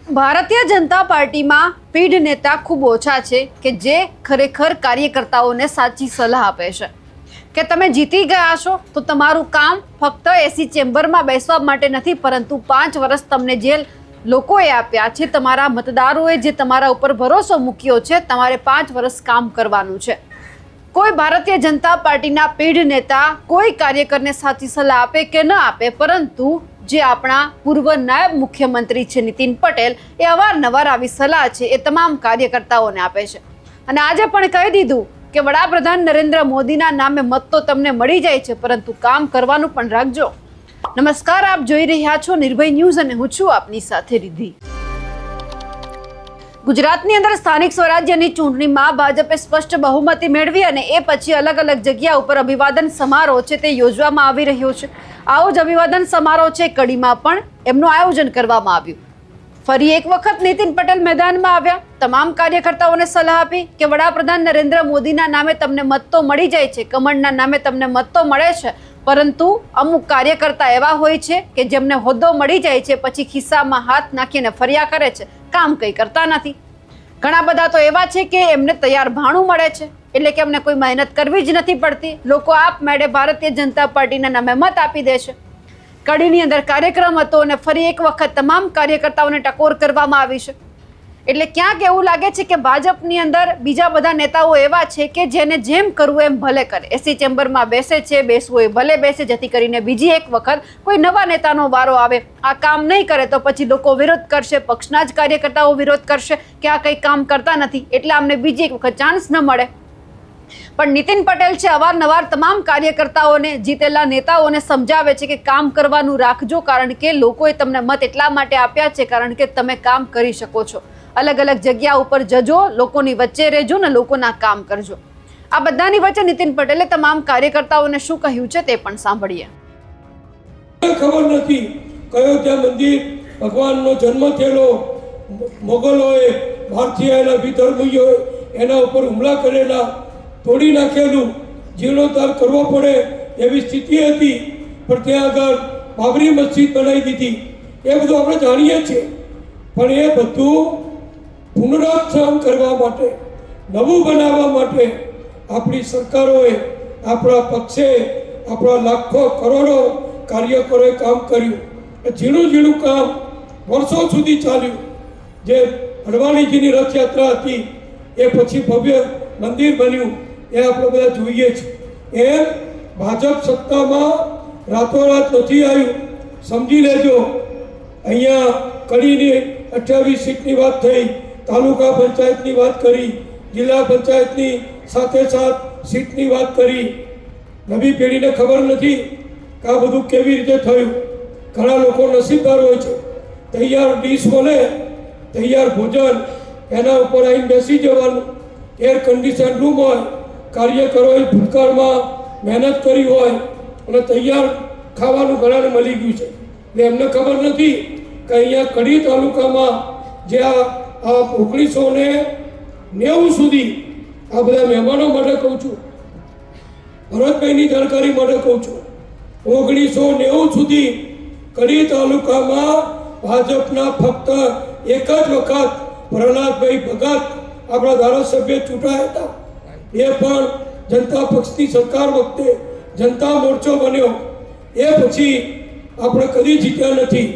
ભારતીય જનતા પાર્ટીમાં પીઢ નેતા ખૂબ ઓછા છે કે જે ખરેખર કાર્યકર્તાઓને સાચી સલાહ આપે છે કે તમે જીતી ગયા છો તો તમારું કામ ફક્ત એસી ચેમ્બરમાં બેસવા માટે નથી, પરંતુ 5 વર્ષ તમને જે લોકોએ આપ્યા છે, તમારા મતદારોએ જે તમારા ઉપર ભરોસો મૂક્યો છે, તમારે 5 વર્ષ કામ કરવાનું છે. કોઈ ભારતીય જનતા પાર્ટીના પીઢ નેતા કોઈ કાર્યકરને સાચી સલાહ આપે કે ન આપે, પરંતુ જે આપણા પૂર્વ નાયબ મુખ્યમંત્રી છે નીતિન પટેલ, એ અવારનવાર આવી સલાહ છે એ તમામ કાર્યકર્તાઓને આપે છે. અને આજે પણ કહી દીધું કે વડાપ્રધાન નરેન્દ્ર મોદીના નામે મત તો તમને મળી જાય છે, પરંતુ કામ કરવાનું પણ રાખજો. નમસ્કાર, આપ જોઈ રહ્યા છો નિર્ભય ન્યૂઝ અને હું છું આપની સાથે રિદ્ધિ. ગુજરાતની અંદર સ્થાનિક સ્વરાજ્યની ચૂંટણીમાં ભાજપે સ્પષ્ટ બહુમતી મેળવી અને એ પછી અલગ અલગ જગ્યા ઉપર અભિવાદન સમારોહ છે તે યોજવામાં આવી રહ્યો છે. આવો જ અભિવાદન સમારોહ છે કડીમાં પણ એમનું આયોજન કરવામાં આવ્યું. ફરી એક વખત નીતિન પટેલ મેદાનમાં આવ્યા, તમામ કાર્યકર્તાઓને સલાહ આપી કે વડાપ્રધાન નરેન્દ્ર મોદીના નામે તમને મત તો મળી જાય છે, કમળના નામે તમને મત તો મળે છે, પરંતુ અમુક કાર્યકર્તા એવા હોય છે કે જેમને હોદ્દો મળી જાય છે પછી ખિસ્સામાં હાથ નાખીને ફર્યા કરે છે, કામ કંઈ કરતા નથી. ઘણા બધા તો એવા છે કે એમને તૈયાર ભાણું મળે છે, એટલે કે એમને કોઈ મહેનત કરવી જ નથી પડતી. લોકો આપમેળે ભારતીય જનતા પાર્ટીના નામે મત આપી દે છે. કડીની અંદર કાર્યક્રમ હતો અને ફરી એક વખત તમામ કાર્યકર્તાઓને ટકોર કરવામાં આવી છે. એટલે ક્યાંક એવું લાગે છે કે ભાજપની અંદર બીજા બધા નેતાઓ એવા છે કે જેને જેમ કરવું એમ ભલે કરે, એસી ચેમ્બરમાં બેસે છે, બેસવું એ ભલે બેસે, જેથી કરીને બીજી એક વખત કોઈ નવા નેતાનો વારો આવે. આ કામ નહીં કરે તો પછી લોકો વિરોધ કરશે, પક્ષના જ કાર્યકર્તાઓ વિરોધ કરશે કે આ કંઈ કામ કરતા નથી, એટલે અમને બીજી એક વખત ચાન્સ ન મળે. પણ નીતિન પટેલ છે અવારનવાર તમામ કાર્યકર્તાઓને, જીતેલા નેતાઓને સમજાવે છે કે કામ કરવાનું રાખજો, કારણ કે લોકોએ તમને મત એટલા માટે આપ્યા છે કારણ કે તમે કામ કરી શકો છો. અલગ અલગ જગ્યા ઉપર જજો, લોકોની વચ્ચે રહેજો ને લોકોના કામ કરજો. આ બધાની વચ્ચે નીતિન પટેલે તમામ કાર્યકર્તાઓને શું કહ્યું છે તે પણ સાંભળીએ. ખબર નથી કયો ત્યાં મંદિર ભગવાનનો જન્મ થયેલો, મોગલોએ ભારતીય એના વિધર્મીઓએ એના ઉપર હુમલા કરેલા, તોડી નાખેલું, જીર્ણોદ્ધાર કરવો પડે એવી સ્થિતિ હતી, પણ ત્યાં આગળ બાબરી મસ્જિદ બનાવી દીધી. એ બધું આપણે જાણીએ છીએ, પણ એ બધું પુનરુત્થાન કરવા માટે, નવું બનાવવા માટે આપણી સરકારોએ, આપણા પક્ષે, આપણા લાખો કરોડો કાર્યકરોએ કામ કર્યું. ઝીણું ઝીણું કામ વર્ષો સુધી ચાલ્યું. જે અડવાણીજીની રથયાત્રા હતી એ પછી ભવ્ય મંદિર બન્યું, એ આપણે બધા જોઈએ છીએ. એમ ભાજપ સત્તામાં રાતોરાત નથી આવ્યું, સમજી લેજો. અહીંયા કડીની 28 સીટની વાત થઈ, તાલુકા પંચાયતની વાત કરી, જિલ્લા પંચાયતની સાથે સીટની વાત કરી. નવી પેઢીને ખબર નથી કે આ બધું કેવી રીતે થયું. ઘણા લોકો નસીબદાર હોય છે, તૈયાર ડીશ મળે, તૈયાર ભોજન, એના ઉપર આવીને બેસી જવાનું. એર કન્ડિશન રૂમ હોય, કાર્યકરોએ ભૂતકાળમાં મહેનત કરી હોય અને તૈયાર ખાવાનું ઘણાને મળી ગયું છે. એટલે એમને ખબર નથી કે અહીંયા કડી તાલુકામાં જે આ 1990 સુધી, આ બધા મહેમાનો માટે કહું છું, ભરતભાઈની જાણકારી માટે કહું છું, 1990 સુધી કડી તાલુકામાં ભાજપના ફક્ત એક જ વખત પ્રહલાદભાઈ ભગત આપણા ધારાસભ્ય ચૂંટાયા હતા. એ પણ જનતા પક્ષની સરકાર વખતે જનતા મોરચો બન્યો. એ પછી આપણે કદી જીત્યા નથી.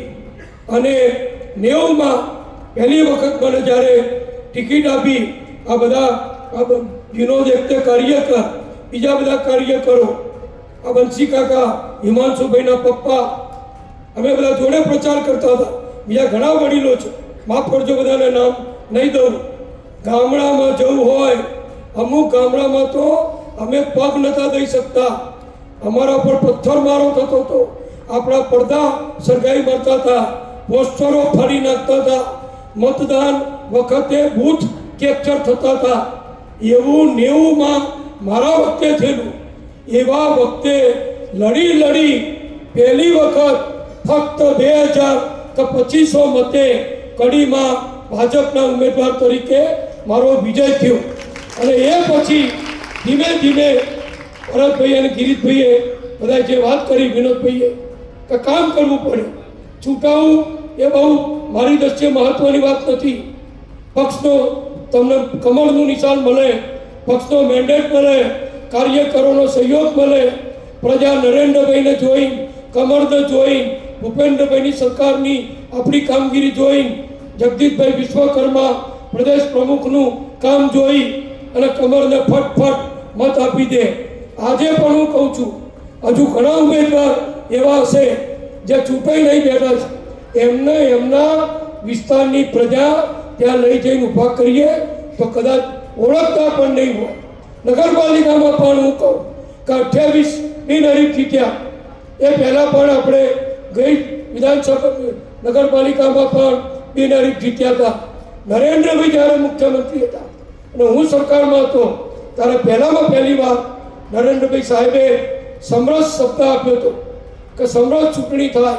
અને 90માં પહેલી વખત મને જ્યારે ટિકિટ આપી, આ બધા વિનોદ એકતે કાર્યકર, બીજા બધા કાર્યકરો, આ બંસી કાકા, હિમાંશુભાઈના પપ્પા, અમે બધા જોડે પ્રચાર કરતા હતા. બીજા ઘણા વડીલો છે, માફ કરજો બધાને નામ નહીં દઉં. ગામડામાં જવું હોય, અમુક ગામડામાં તો અમે પગ નહોતા દઈ શકતા, અમારા પર પથ્થરમારો થતો હતો, આપણા પડદા સળગાઈ મારતા હતા, પોસ્ટરો ફાડી નાખતા હતા, મતદાન વખતે બૂથ કેપ્ચર થતા હતા. એવું 90માં મારા વખતે થયેલું. એવા વખતે લડી પહેલી વખત ફક્ત 2200 મતે કડીમાં ભાજપના ઉમેદવાર તરીકે મારો વિજય થયો. અને એ પછી ધીમે ધીમે ભરતભાઈ અને ગિરીશભાઈએ બધા જે વાત કરી, વિનોદભાઈએ, કે કામ કરવું પડે, છૂટાવું એ બહુ મારી દ્રષ્ટિએ મહત્વની વાત નથી. પક્ષનો તમને કમળનું નિશાન મળે, પક્ષનો મેન્ડેટ મળે, કાર્યકરોનો સહયોગ મળે, પ્રજા નરેન્દ્રભાઈને જોઈ, કમળને જોઈ, ભૂપેન્દ્રભાઈની સરકારની આપણી કામગીરી જોઈ, જગદીશભાઈ વિશ્વકર્મા પ્રદેશ પ્રમુખનું કામ જોઈ અને કમળને ફટફટ મત આપી દે. આજે પણ હું કહું છું, હજુ ઘણા ઉમેદવાર એવા હશે જે ચૂંટાઈ નહીં બેઠા છે, એમને એમના વિસ્તારની પ્રજા ત્યાં લઈ જઈને ઊભા કરીએ તો કદાચ ઓળખતા પણ નહીં હોય. નગરપાલિકામાં પણ હું કહું કે 28 બિનહરીફ જીત્યા. એ પહેલાં પણ આપણે ગઈ વિધાનસભા નગરપાલિકામાં પણ બિનહરીફ જીત્યા હતા. નરેન્દ્રભાઈ જ્યારે મુખ્યમંત્રી હતા અને હું સરકારમાં હતો ત્યારે પહેલી વાર નરેન્દ્રભાઈ સાહેબે સમરસ શબ્દ આપ્યો હતો કે સમરસ ચૂંટણી થાય,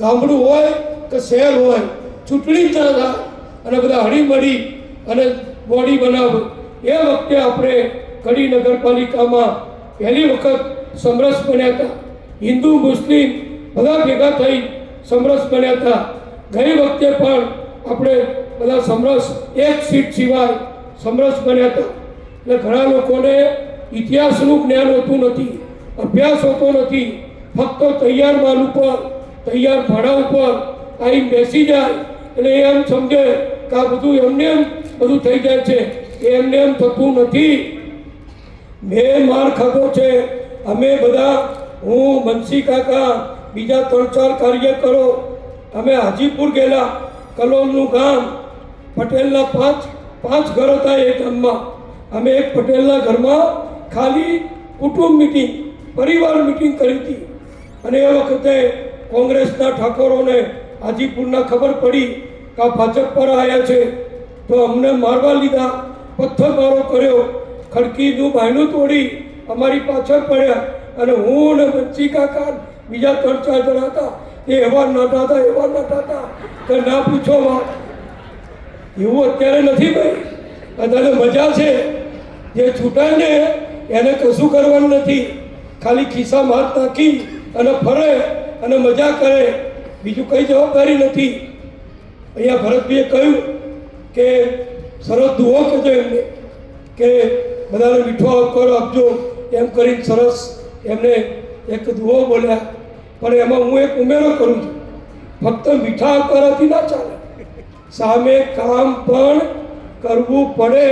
ગામડું હોય કે શહેર હોય, ચૂંટણી જ ના થાય અને બધા હળીમળી અને બોડી બનાવો. એ વખતે આપણે કડી નગરપાલિકામાં પહેલી વખત સમરસ બન્યા હતા. હિન્દુ મુસ્લિમ બધા ભેગા થઈ સમરસ બન્યા હતા. ગઈ વખતે પણ આપણે બધા સમરસ, એક સીટ સિવાય સમરસ બન્યા હતા. એટલે ઘણા લોકોને ઇતિહાસનું જ્ઞાન હોતું નથી, અભ્યાસ હોતો નથી. ફક્ત તૈયાર માલ ઉપર, તૈયાર ભાડા ઉપર આવીને બેસી જાય એટલે એમ સમજે કે આ બધું એમને એમ બધું થઈ જાય છે. એમને એમ થતું નથી. મેં માર ખાધો છે. અમે બધા, હું, બંસી કાકા, બીજા 3-4 કાર્યકરો, અમે હાજીપુર ગયેલા, કલોલનું ગામ, પટેલના પાંચ ઘર હતા એ ગામમાં. અમે એક પટેલના ઘરમાં ખાલી કુટુંબ મિટિંગ, પરિવાર મિટિંગ કરી હતી. અને એ વખતે કોંગ્રેસના ઠાકોરોને હાજીપુરના ખબર પડી કે આ ભાજપ પર આવ્યા છે તો અમને મારવા લીધા, પથ્થરમારો કર્યો, ખડકીનું બાયણું તોડી અમારી પાછળ પડ્યા. અને હું ને બંસી કાકા બીજા 3-4 જણા હતા, એ એવા નાટા હતા કે ના પૂછો વાત. એવું અત્યારે નથી ભાઈ. અત્યારે મજા છે. જે છૂટાય ને એને કશું કરવાનું નથી, ખાલી ખિસ્સામાં હાથ નાખી અને ફરે અને મજા કરે, બીજું કંઈ જવાબદારી નથી. અહીંયા ભરતભાઈએ કહ્યું કે સરસ દુઓ કહેજો એમને કે બધાને મીઠો આવકારો આપજો, એમ કરીને સરસ એમને એક દુઓ બોલ્યા. પણ એમાં હું એક ઉમેરો કરું છું, ફક્ત મીઠા આવકારાથી ના ચાલે, સામે કામ પણ કરવું પડે.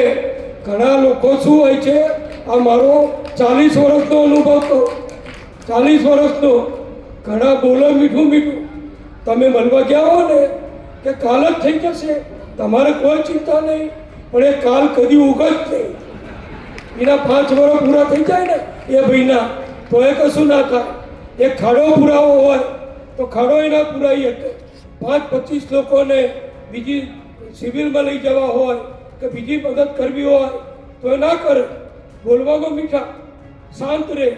ઘણા લોકો શું હોય છે, આ મારો 40 વર્ષનો અનુભવ કહું, 40 વર્ષનો. ઘણા બોલો મીઠું મીઠું, તમે મળવા ગયા હો ને કે કાલ જ થઈ જશે, તમારે કોઈ ચિંતા નહીં, પણ એ કાલ કદી ઉગ જ નહીં. એના 5 વર્ષ પૂરા થઈ જાય ને એ ભાઈના, તો એ કશું ના થાય. એક ખાડો પુરાવો હોય તો ખાડો એના પુરાઈ શકે. 5-25 લોકોને બીજી સિવિલમાં લઈ જવા હોય કે બીજી મદદ કરવી હોય તો એ ના કરે. બોલવામાં મીઠા, શાંત રહે,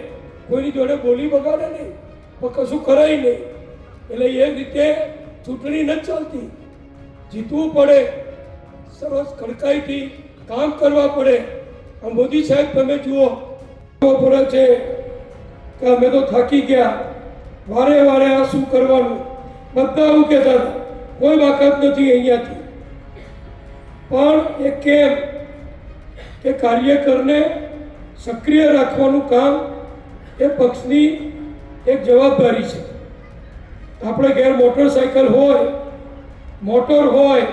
કોઈની જોડે બોલી બગાડે નહીં, પણ કશું કરાય નહીં. એટલે એ રીતે ચૂંટણી નથી ચાલતી. જીતવું પડે, સરસ કડકાઈથી કામ કરવા પડે. આ મોદી સાહેબ તમે જુઓ પડે છે કે અમે તો થાકી ગયા, વારે વારે આ શું કરવાનું, બધા એવું કહેતા હતા. કોઈ બાકાત નથી અહીંયાથી. પણ એ કેમ કે કાર્યકરને સક્રિય રાખવાનું કામ એ પક્ષની એક જવાબદારી છે. આપણે ઘેર મોટરસાઇકલ હોય, મોટર હોય,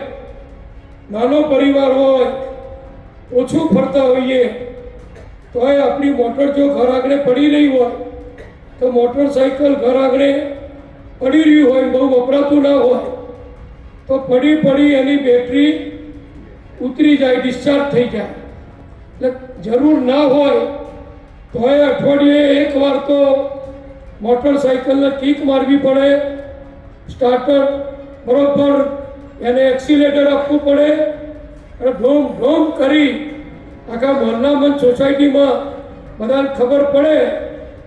નાનો પરિવાર હોય, ઓછું ફરતા હોઈએ તો એ આપણી મોટર જો ઘર આગળ પડી રહી હોય તો મોટરસાઇકલ ઘર આગળ પડી રહ્યું હોય, બહુ વપરાતું ના હોય, તો પડી એની બેટરી ઉતરી જાય, ડિસ્ચાર્જ થઈ જાય. એટલે જરૂર ના હોય તો એ અઠવાડિયે એકવાર તો મોટરસાઇકલને કિક મારવી પડે, સ્ટાર્ટર બરોબર એને એક્સિલેટર આપવું પડે અને ઢોમ ઢોમ કરી આખા મોહલ્લામાં, સોસાયટીમાં બધાને ખબર પડે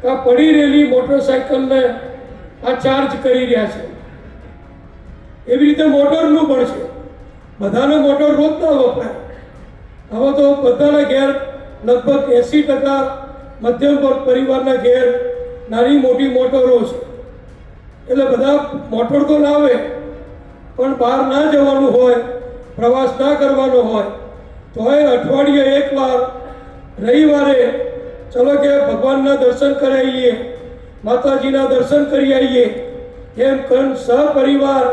કે આ પડી રહેલી મોટરસાઇકલને આ ચાર્જ કરી રહ્યા છે. એવી રીતે મોટરનું પણ છે. બધાને મોટર રોજ ના વપરાય. હવે તો બધાના ઘેર લગભગ 80% મધ્યમ વર્ગ પરિવારના ઘેર નાની મોટી મોટરો છે. એટલે બધા મોટર તો લાવે પણ બહાર ના જવાનું હોય, પ્રવાસ ના કરવાનો હોય, તોય અઠવાડિયે એકવાર રવિવારે ચલો કે ભગવાનના દર્શન કરી આવીએ, માતાજીના દર્શન કરી આવીએ, એમ કરીને સહપરિવાર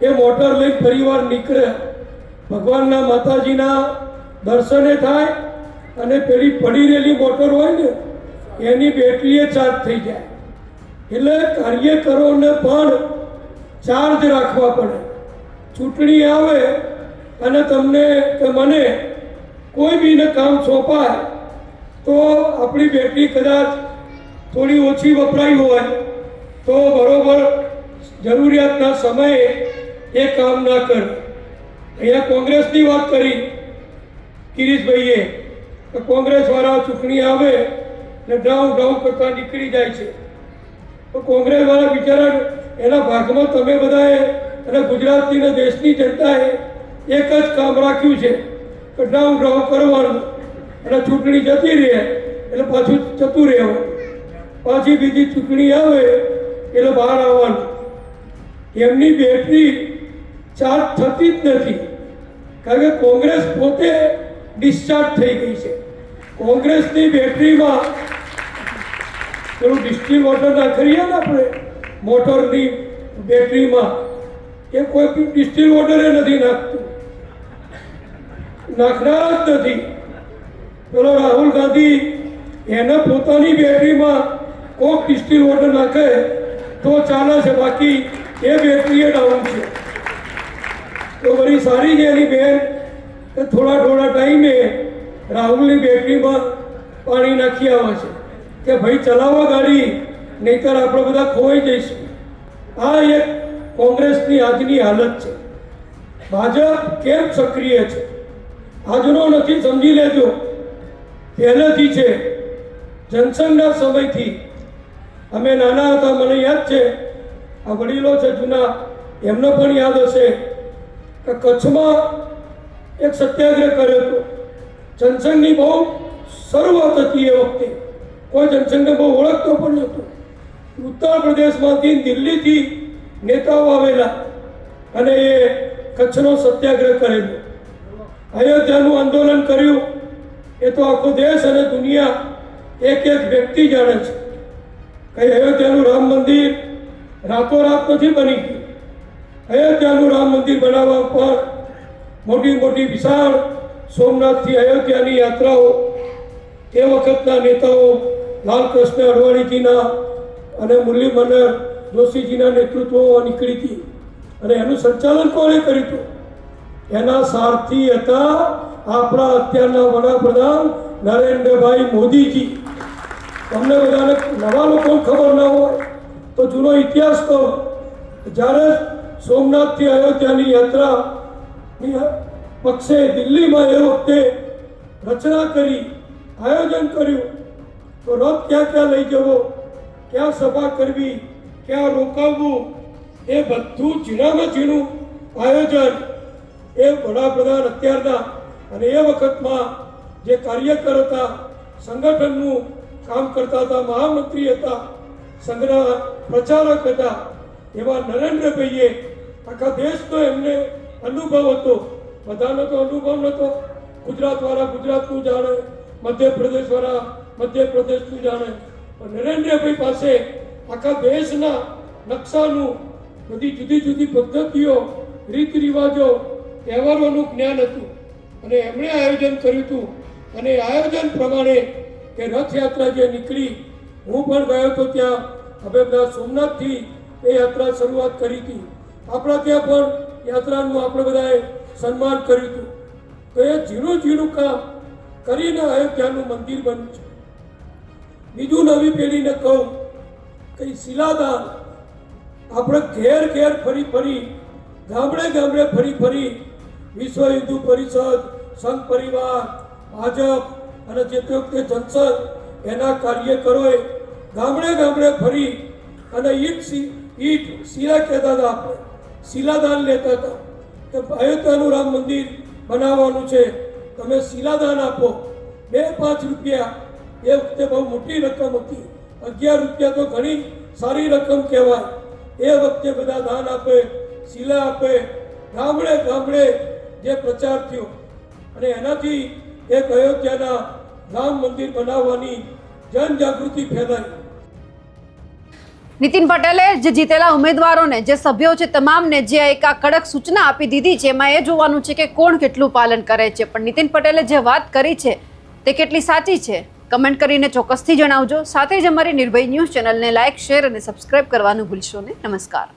એ મોટર લઈ પરિવાર નીકળે, ભગવાનના માતાજીના દર્શને થાય અને પેલી પડી રહેલી મોટર હોય ને એની બેટરીએ ચાર્જ થઈ જાય. એટલે કાર્યકરોને પણ ચાર્જ રાખવા પડે. ચૂંટણી આવે અને તમને કે મને કોઈ બીને કામ સોંપાય તો આપણી બેટરી કદાચ થોડી ઓછી વપરાઈ હોય તો બરોબર જરૂરિયાતના સમયે એ કામ ના કરે. અહીંયા કોંગ્રેસની વાત કરી કિરીશભાઈએ કે કોંગ્રેસવાળા ચૂંટણી આવે ને ડ્રાઉં કરતા નીકળી જાય છે. તો કોંગ્રેસવાળા બિચારા એના ભાગમાં તમે બધાએ અને ગુજરાતની ને દેશની જનતાએ એક જ કામ રાખ્યું છે કે ડ્રાઉં કરવાનું અને ચૂંટણી જતી રહે એટલે પાછું જતું રહેવાનું, પાછી બીજી ચૂંટણી આવે એટલે બહાર આવવાનું. એમની બેટરી ચાર્જ થતી જ નથી, કારણ કે કોંગ્રેસ પોતે ડિસ્ચાર્જ થઈ ગઈ છે. કોંગ્રેસની બેટરીમાં પેલું ડિસ્ટિલ વોટર નાખીએ ને આપણે મોટરની બેટરીમાં, એ કોઈ ડિસ્ટિલ વોટરે નથી નાખતું, નાખનાર જ નથી. પેલો રાહુલ ગાંધી એને પોતાની બેટરીમાં કોક ડિસ્ટિલ વોટર નાખે તો ચાલે છે, બાકી એ બેટરી એ ડાઉન છે. તો વળી સારી છે એની બેન કે થોડા ટાઈમે રાહુલની બેટરીમાં પાણી નાખી આવે છે કે ભાઈ ચલાવો ગાડી, નહીંતર આપણે બધા ખોવાઈ જઈશું. આ એક કોંગ્રેસની આજની હાલત છે. ભાજપ કેમ સક્રિય છે આજનો નથી, સમજી લેજો. પહેલેથી છે, જનસંઘના સમયથી. અમે નાના હતા, મને યાદ છે, આ વડીલો છે જૂના, એમને પણ યાદ હશે કે કચ્છમાં એક સત્યાગ્રહ કર્યો હતો. જનસંઘની બહુ શરૂઆત હતી. એ વખતે કોઈ જનસંઘને બહુ ઓળખતો પણ નહોતો. ઉત્તર પ્રદેશમાંથી, દિલ્હીથી નેતાઓ આવેલા અને એ કચ્છનો સત્યાગ્રહ કરેલો. અયોધ્યાનું આંદોલન કર્યું એ તો આખો દેશ અને દુનિયા એક વ્યક્તિ જાણે છે. કઈ અયોધ્યાનું રામ મંદિર રાતોરાત નથી બની ગયું. અયોધ્યાનું રામ મંદિર બનાવવા પર મોટી વિશાળ સોમનાથથી અયોધ્યાની યાત્રાઓ તે વખતના નેતાઓ લાલકૃષ્ણ અડવાણીજીના અને મુરલી મનોહર જોશીજીના નેતૃત્વમાં નીકળી હતી. અને એનું સંચાલન કોણે કર્યું હતું? એના સારથી હતા આપણા અત્યારના વડાપ્રધાન નરેન્દ્રભાઈ મોદીજી. તમને બધાને નવા લોકોને ખબર ના હોય તો જૂનો ઇતિહાસ કહો. જ્યારે સોમનાથથી અયોધ્યાની યાત્રાની પક્ષે દિલ્હીમાં એ વખતે રચના કરી, આયોજન કર્યું, તો રથ ક્યાં લઈ જવો, ક્યાં સભા કરવી, ક્યાં રોકાવવું, એ બધું ઝીણામાં ઝીણું આયોજન એ વડાપ્રધાન અત્યારના અને એ વખતમાં જે કાર્યકર હતા, સંગઠનનું કામ કરતા હતા, મહામંત્રી હતા, સંઘના પ્રચારક હતા, એવા નરેન્દ્રભાઈએ આખા દેશનો એમને અનુભવ હતો. બધાનો તો અનુભવ નહોતો. ગુજરાતવાળા ગુજરાતનું જાણે, મધ્યપ્રદેશવાળા મધ્યપ્રદેશનું જાણે, પણ નરેન્દ્રભાઈ પાસે આખા દેશના નકશાનું, બધી જુદી જુદી પદ્ધતિઓ, રીત રિવાજો, તહેવારોનું જ્ઞાન હતું. અને એમણે આયોજન કર્યું હતું. અને આયોજન પ્રમાણે કે રથયાત્રા જે નીકળી, હું પણ ગયો હતો ત્યાં. હવે બધા સોમનાથથી એ યાત્રા શરૂઆત કરી હતી. આપણા ત્યાં પણ યાત્રાનું આપણે બધાએ સન્માન કર્યું હતું. તો એ ઝીણું કામ કરીને અયોધ્યાનું મંદિર બન્યું છે. બીજું નવી પેઢીને કહું કે શિલાદાન આપણે ઘેર ફરી ગામડે ફરી વિશ્વ હિન્દુ પરિષદ, સંઘ પરિવાર, ભાજપ અને જે તે વખતે જનસંઘ એના કાર્યકરોએ ગામડે ફરી અને ઈટ શિલા કહેતા હતા, આપણે શિલાદાન લેતા હતા કે અયોધ્યાનું રામ મંદિર બનાવવાનું છે, તમે શિલાદાન આપો. 2-5 રૂપિયા એ વખતે બહુ મોટી રકમ હતી. 11 રૂપિયા તો ઘણી સારી રકમ કહેવાય. એ વખતે બધા દાન આપે, શિલા આપે, ગામડે ગામડે જે પ્રચાર થયો અને એનાથી એક અયોધ્યાના રામ મંદિર બનાવવાની જનજાગૃતિ ફેલાઈ. નીતિન પટેલે જે જીતેલા ઉમેદવારોને, જે સભ્યો છે તમામને જે એક આ કડક સૂચના આપી દીધી છે, એમાં એ જોવાનું છે કે કોણ કેટલું પાલન કરે છે. પણ નીતિન પટેલે જે વાત કરી છે તે કેટલી સાચી છે, કમેન્ટ કરીને ચોક્કસથી જણાવજો. સાથે જ અમારી નિર્ભય ન્યૂઝ ચેનલને લાઇક, શેર અને સબસ્ક્રાઇબ કરવાનું ભૂલશો નહીં. નમસ્કાર.